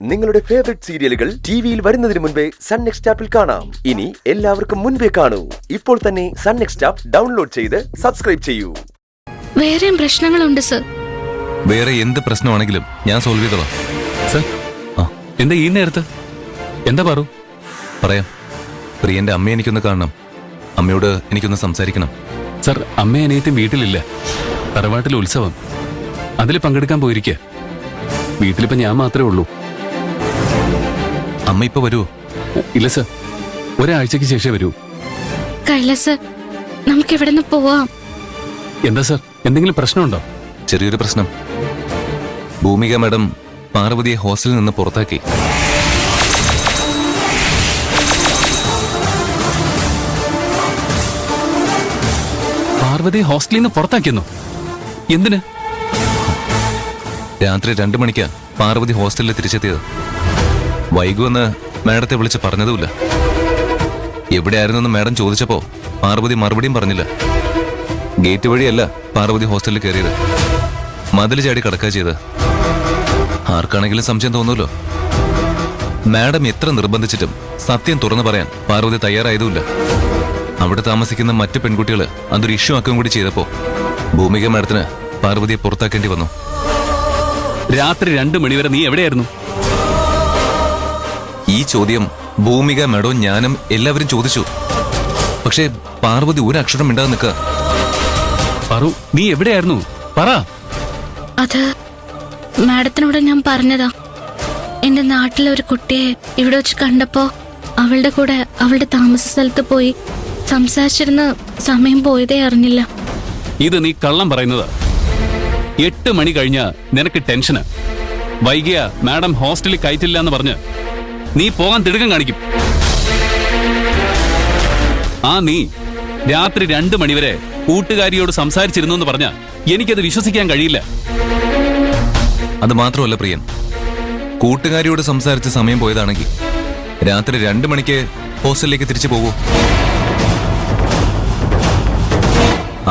നിങ്ങളുടെ ഫേവറേറ്റ് സീരിയലുകൾ ടിവിയിൽ വരുന്നതിന് മുൻപേ സൺ നെക്സ്റ്റ് ആപ്പിൽ കാണാം. ഇനി എല്ലാവർക്കും മുൻപേ കാണൂ. ഇപ്പോൾ തന്നെ സൺ നെക്സ്റ്റ് ആപ്പ് ഡൗൺലോഡ് ചെയ്ത് സബ്സ്ക്രൈബ് ചെയ്യൂ. വേറെയും പ്രശ്നങ്ങളുണ്ട് സർ. വേറെ എന്ത് പ്രശ്നമാണെങ്കിലും ഞാൻ സോൾവ് ചെയ്തോളാം സർ. എന്താ ഈ നേരത്ത്? എന്താ പറൂ? പറയാം. പ്രിയന്റെ അമ്മയെ എനിക്കൊന്ന് കാണണം. അമ്മയോട് എനിക്കൊന്ന് സംസാരിക്കണം. സർ, അമ്മയും അനിയത്തും വീട്ടിലില്ല. തറവാട്ടിൽ ഉത്സവം, അതിൽ പങ്കെടുക്കാൻ പോയിരിക്കുക. വീട്ടിലിപ്പോ ഞാൻ മാത്രമേ ഉള്ളൂ. അമ്മ ഇപ്പൊ വരുമോ? ഇല്ല സർ, ഒരാഴ്ചക്ക് ശേഷം വരൂ. കൈലാസ്, നമുക്ക് ഇവിടെ നിന്ന് പോവാം. എന്താ സർ, എന്തെങ്കിലും പ്രശ്നമുണ്ടോ? ചെറിയൊരു പ്രശ്നം. ഭൂമിക മാഡം പാർവതിയെ ഹോസ്റ്റലിൽ നിന്ന് പുറത്താക്കി. പാർവതി ഹോസ്റ്റലിൽ നിന്ന് പുറത്താക്കിയെന്നോ? എന്തിന്? രാത്രി 2 മണിക്കാ പാർവതി ഹോസ്റ്റലിൽ തിരിച്ചെത്തിയത്. വൈകുമെന്ന് മാഡത്തെ വിളിച്ച് പറഞ്ഞതുമില്ല. എവിടെയായിരുന്നെന്ന് മാഡം ചോദിച്ചപ്പോ പാർവതി മറുപടിയും പറഞ്ഞില്ല. ഗേറ്റ് വഴിയല്ല പാർവതി ഹോസ്റ്റലിൽ കയറിയത്, മതിൽ ചാടി കടക്കുക ചെയ്ത്. ആർക്കാണെങ്കിലും സംശയം തോന്നുമല്ലോ. മാഡം എത്ര നിർബന്ധിച്ചിട്ടും സത്യം തുറന്നു പറയാൻ പാർവതി തയ്യാറായതുമില്ല. അവിടെ താമസിക്കുന്ന മറ്റു പെൺകുട്ടികൾ അതൊരു ഇഷ്യൂ ആക്കുകയും കൂടി ചെയ്തപ്പോ ഭൂമിക മാഡത്തിന് പാർവതിയെ പുറത്താക്കേണ്ടി വന്നു. രാത്രി 2 മണിവരെ നീ എവിടെയായിരുന്നു? ഈ ചോദ്യം ഭൂമിക മാഡവും ഞാനും എല്ലാവരും ചോദിച്ചു. പക്ഷേ പാർവതി ഒരു അക്ഷരം മിണ്ടാതെ നിൽക്കുക. പറു, നീ എവിടെയായിരുന്നു? പറ. അത് മാഡത്തിനോട് ഞാൻ പറഞ്ഞതാ. എന്റെ നാട്ടിലെ ഒരു കുട്ടിയെ ഇവിടെ വെച്ച് കണ്ടപ്പോ അവളുടെ കൂടെ അവളുടെ താമസ സ്ഥലത്ത് പോയി സംസാരിച്ചിരുന്ന സമയം പോയതേ അറിഞ്ഞില്ല. ഇത് നീ കള്ളം പറയുന്നത്. 8 മണി കഴിഞ്ഞ നിനക്ക് ടെൻഷന്. വൈകിയ മാഡം ഹോസ്റ്റലിൽ കയറ്റില്ല എന്ന് പറഞ്ഞ് നീ പോകാൻ തിടുക്കം കാണിക്കും. നീ രാത്രി 2 മണിവരെ കൂട്ടുകാരിയോട് സംസാരിച്ചിരുന്നു എന്ന് പറഞ്ഞ എനിക്കത് വിശ്വസിക്കാൻ കഴിയില്ല. അത് മാത്രമല്ല പ്രിയൻ, കൂട്ടുകാരിയോട് സംസാരിച്ച സമയം പോയതാണെങ്കിൽ രാത്രി 2 മണിക്ക് ഹോസ്റ്റലിലേക്ക് തിരിച്ചു പോകൂ.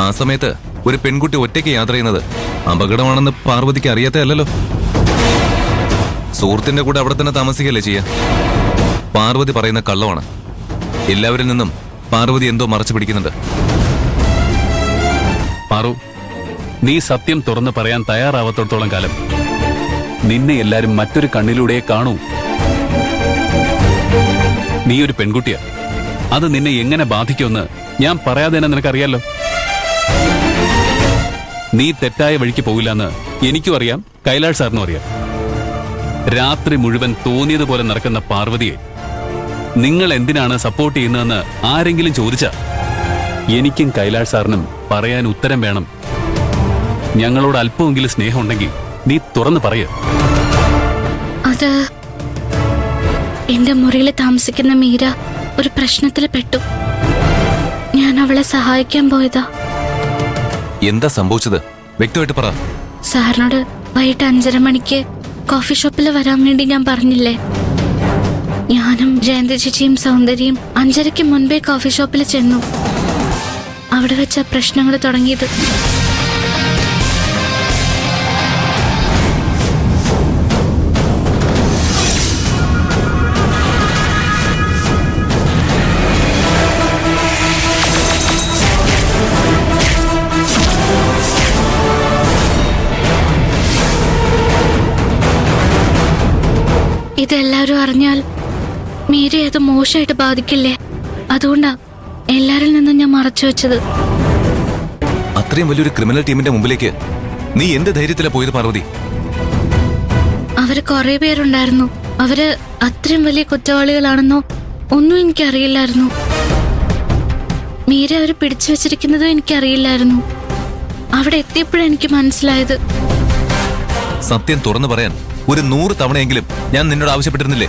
ആ സമയത്ത് ഒരു പെൺകുട്ടി ഒറ്റയ്ക്ക് യാത്ര ചെയ്യുന്നത് അപകടമാണെന്ന് പാർവതിക്ക് അറിയാത്തല്ലോ. സുഹൃത്തിന്റെ കൂടെ അവിടെ തന്നെ താമസിക്കല്ലേ ചെയ്യാ. പാർവതി പറയുന്ന കള്ളമാണ്. എല്ലാവരിൽ നിന്നും പാർവതി എന്തോ മറച്ചു പിടിക്കുന്നുണ്ട്. പാറു, നീ സത്യം തുറന്ന് പറയാൻ തയ്യാറാവാത്തോളം കാലം നിന്നെ എല്ലാരും മറ്റൊരു കണ്ണിലൂടെ കാണൂ. നീ ഒരു പെൺകുട്ടിയാ. അത് നിന്നെ എങ്ങനെ ബാധിക്കുമെന്ന് ഞാൻ പറയാതെ തന്നെ നിനക്കറിയാലോ. നീ തെറ്റായ വഴിക്ക് പോകില്ലെന്ന് എനിക്കും അറിയാം, കൈലാഷ് സാറിനും അറിയാം. രാത്രി മുഴുവൻ തോന്നിയതുപോലെ നടക്കുന്ന പാർവതിയെ നിങ്ങൾ എന്തിനാണ് സപ്പോർട്ട് ചെയ്യുന്നതെന്ന് ആരെങ്കിലും ചോദിച്ചാ എനിക്കും കൈലാഷ് സാറിനും പറയാൻ ഉത്തരം വേണം. ഞങ്ങളോട് അല്പമെങ്കിലും സ്നേഹമുണ്ടെങ്കിൽ നീ തുറന്നു പറയ. അത് എന്റെ മുറിയിൽ താമസിക്കുന്ന മീര ഒരു പ്രശ്നത്തിൽ പെട്ടു. ഞാൻ അവളെ സഹായിക്കാൻ പോയതാ. എന്താ സംഭവിച്ചത്? വ്യക്തമായിട്ട് പറ. സാറിനോട് വൈകിട്ട് 5:30 മണിക്ക് കോഫി ഷോപ്പിൽ വരാൻ വേണ്ടി ഞാൻ പറഞ്ഞില്ലേ? ഞാനും ജയന്തി ചേച്ചിയും സൗന്ദര്യയും 5:30 മുൻപേ കോഫി ഷോപ്പിൽ ചെന്നു. അവിടെ വെച്ച പ്രശ്നങ്ങൾ തുടങ്ങിയത്. ഇതെല്ലാവരും അറിഞ്ഞാൽ മീരെ അത് മോശമായിട്ട് ബാധിക്കില്ലേ? അതുകൊണ്ടാ എല്ലാരിൽ നിന്നും ഞാൻ മറച്ചു വെച്ചത്. അത്രയും വലിയൊരു ക്രിമിനൽ ടീമിന്റെ മുമ്പിലേക്ക് നീ എന്ത് ധൈര്യത്തിലാ പോയത് പാർവതി? അവര് കുറെ പേരുണ്ടായിരുന്നു. അവര് അത്രയും വലിയ കുറ്റവാളികളാണെന്നോ ഒന്നും എനിക്കറിയില്ലായിരുന്നു. മീരെ അവര് പിടിച്ചു വെച്ചിരിക്കുന്നതും എനിക്കറിയില്ലായിരുന്നു. അവിടെ എത്തിയപ്പോഴാണ് എനിക്ക് മനസ്സിലായത്. സത്യം തുറന്നു പറയാൻ ഒരു 100 തവണയെങ്കിലും ഞാൻ നിന്നോട് ആവശ്യപ്പെട്ടിരുന്നില്ലേ?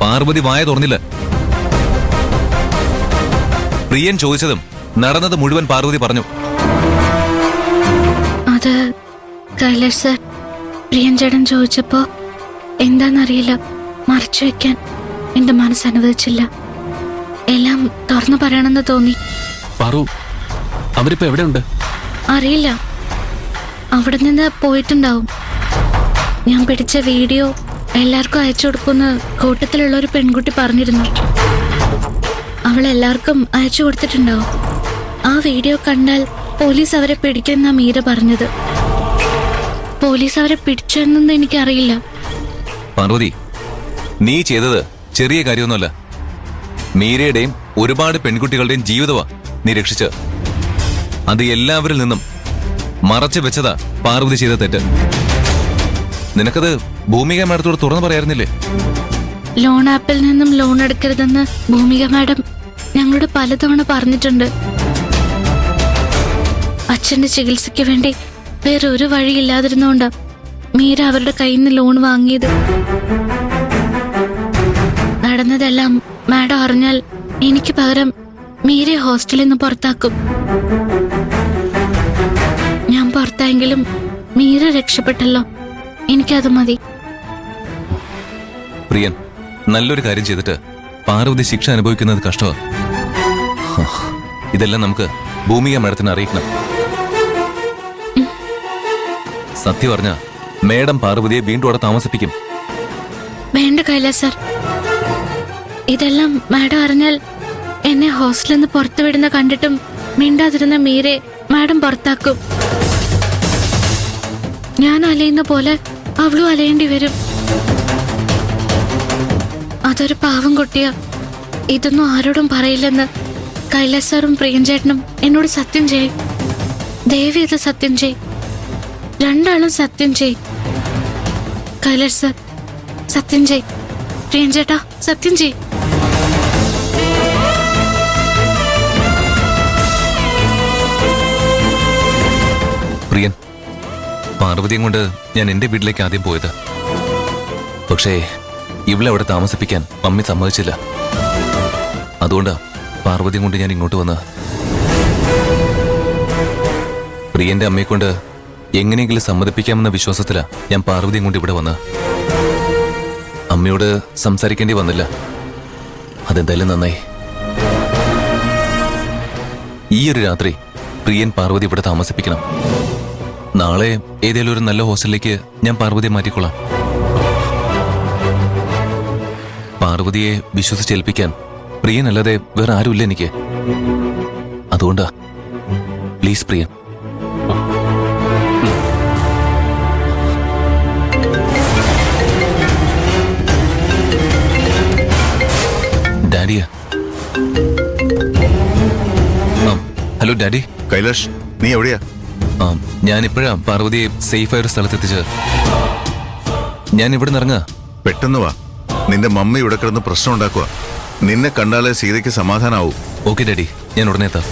പാർവതി വായ തുറന്നില്ല. പ്രിയൻ ചോദിച്ചതും നടന്നത് മുഴുവൻ പാർവതി പറഞ്ഞു. അത് കൈലാഷ് സർ, പ്രിയൻ ചേട്ടൻ ചോദിച്ചപ്പോ എന്താന്നറിയില്ല, മറച്ചു വെക്കാൻ എന്റെ മനസ്സ് അനുവദിച്ചില്ല. എല്ലാം തുറന്നു പറയണമെന്ന് തോന്നി. പാറു, അവരിപ്പോ എവിടെയുണ്ട്? അറിയില്ല. അവിടെ നിന്ന് പോയിട്ടുണ്ടാവും. ഞാൻ പിടിച്ച വീഡിയോ എല്ലാവർക്കും അയച്ചു കൊടുക്കുന്ന കൂട്ടത്തിലുള്ള ഒരു പെൺകുട്ടി പറഞ്ഞിരുന്നു. അവൾ എല്ലാവർക്കും അയച്ചു കൊടുത്തിട്ടുണ്ടാവും. ആ വീഡിയോ കണ്ടാൽ പോലീസ് അവരെ പിടിക്കുമെന്നാ മീര പറഞ്ഞത്. പോലീസ് അവരെ പിടിച്ചെന്നൊന്നും എനിക്കറിയില്ല. പാർവതി, നീ ചെയ്തത് ചെറിയ കാര്യമൊന്നുമല്ല. മീരയുടെയും ഒരുപാട് പെൺകുട്ടികളുടെയും ജീവിതമാ നീ രക്ഷിച്ച. അത് എല്ലാവരിൽ നിന്നും മറച്ചു വെച്ചതാ പാർവതി ചെയ്ത തെറ്റ്. നിനക്കത് ഭൂമിക മാഡത്തോട് തുറന്നു പറയായിരുന്നില്ലേ? ലോൺ ആപ്പിൽ നിന്നും ലോൺ എടുക്കരുതെന്ന് ഭൂമിക മാഡം ഞങ്ങളോട് പലതവണ പറഞ്ഞിട്ടുണ്ട്. അച്ഛന്റെ ചികിത്സയ്ക്ക് വേണ്ടി വേറൊരു വഴിയില്ലാതിരുന്നോണ്ടാ മീര അവരുടെ കയ്യിൽ നിന്ന് ലോൺ വാങ്ങിയത്. നടന്നതെല്ലാം മാഡം അറിഞ്ഞാൽ എനിക്ക് പകരം മീരയെ ഹോസ്റ്റലിൽ നിന്ന് പുറത്താക്കും. ഞാൻ പുറത്തായെങ്കിലും മീര രക്ഷപ്പെട്ടല്ലോ, എനിക്കത് മതി. പ്രിയൻ, നല്ലൊരു കാര്യം ചെയ്തിട്ട് പാർവതി ശിക്ഷ അനുഭവിക്കുന്നത് കഷ്ടമാ. ഇതെല്ലാം നമുക്ക് ഭൂമിക മാഡത്തിന് അറിയിക്കണം. സത്യം പറഞ്ഞ മേഡം പാർവതിയെ വീണ്ടും അവിടെ താമസിപ്പിക്കും. വേണ്ട കൈലാസ് സർ, ഇതെല്ലാം മാഡം അറിഞ്ഞാൽ എന്നെ ഹോസ്റ്റലിൽ നിന്ന് പുറത്തുവിടുന്ന കണ്ടിട്ടും മിണ്ടാതിരുന്ന മീരെ മാഡം പുറത്താക്കും. ഞാൻ അലയുന്ന പോലെ അവളും അലയേണ്ടി വരും. അതൊരു പാവം കുട്ടിയാ. ഇതൊന്നും ആരോടും പറയില്ലെന്ന് കൈലാസ് സാറും പ്രിയൻചേട്ടനും എന്നോട് സത്യം ചെയ്യും. ദേവി ഇത് സത്യം ചെയ്യും. രണ്ടാളും സത്യം ചെയ്യും. കൈലാസ് സാർ സത്യം ചെയ്യും. പ്രിയൻചേട്ടാ സത്യം ചെയ്യും. പ്രിയൻ, പാർവതിയും കൊണ്ട് ഞാൻ എന്റെ വീട്ടിലേക്ക് ആദ്യം പോയത്. പക്ഷേ ഇവിടെ അവിടെ താമസിപ്പിക്കാൻ മമ്മി സമ്മതിച്ചില്ല. അതുകൊണ്ടാ പാർവതിയും കൊണ്ട് ഞാൻ ഇങ്ങോട്ട് വന്നത്. പ്രിയന്റെ അമ്മയെ കൊണ്ട് എങ്ങനെയെങ്കിലും സമ്മതിപ്പിക്കാമെന്ന വിശ്വാസത്തിലാ ഞാൻ പാർവതിയും കൊണ്ട് ഇവിടെ വന്നത്. അമ്മയോട് സംസാരിക്കേണ്ടി വന്നില്ല. അതെന്തായാലും നന്നായി. ഈ ഒരു രാത്രി പ്രിയൻ പാർവതി ഇവിടെ താമസിപ്പിക്കണം. നാളെ ഏതെങ്കിലും ഒരു നല്ല ഹോസ്റ്റലിലേക്ക് ഞാൻ പാർവതിയെ മാറ്റിക്കൊള്ളാം. പാർവതിയെ വിശ്വസിച്ചേൽപ്പിക്കാൻ പ്രിയനല്ലാതെ വേറെ ആരുമില്ല എനിക്ക്. അതുകൊണ്ടാ, പ്ലീസ് പ്രിയൻ. ഡാഡിയാ? Hello daddy. കൈലാഷ്, നീ എവിടെയാ? ഞാനിപ്പോഴാ പാർവതിയെ സേഫായ ഒരു സ്ഥലത്തെത്തിച്ചത്. ഞാൻ ഇവിടെ നിന്ന് ഇറങ്ങാ. പെട്ടെന്ന് വാ. നിന്റെ മമ്മി ഇവിടെ കിടന്ന് പ്രശ്നം ഉണ്ടാക്കുക. നിന്നെ കണ്ടാലേ സീതയ്ക്ക് സമാധാനാവൂ. ഓക്കെ ഡാഡി, ഞാൻ ഉടനെ എത്താം.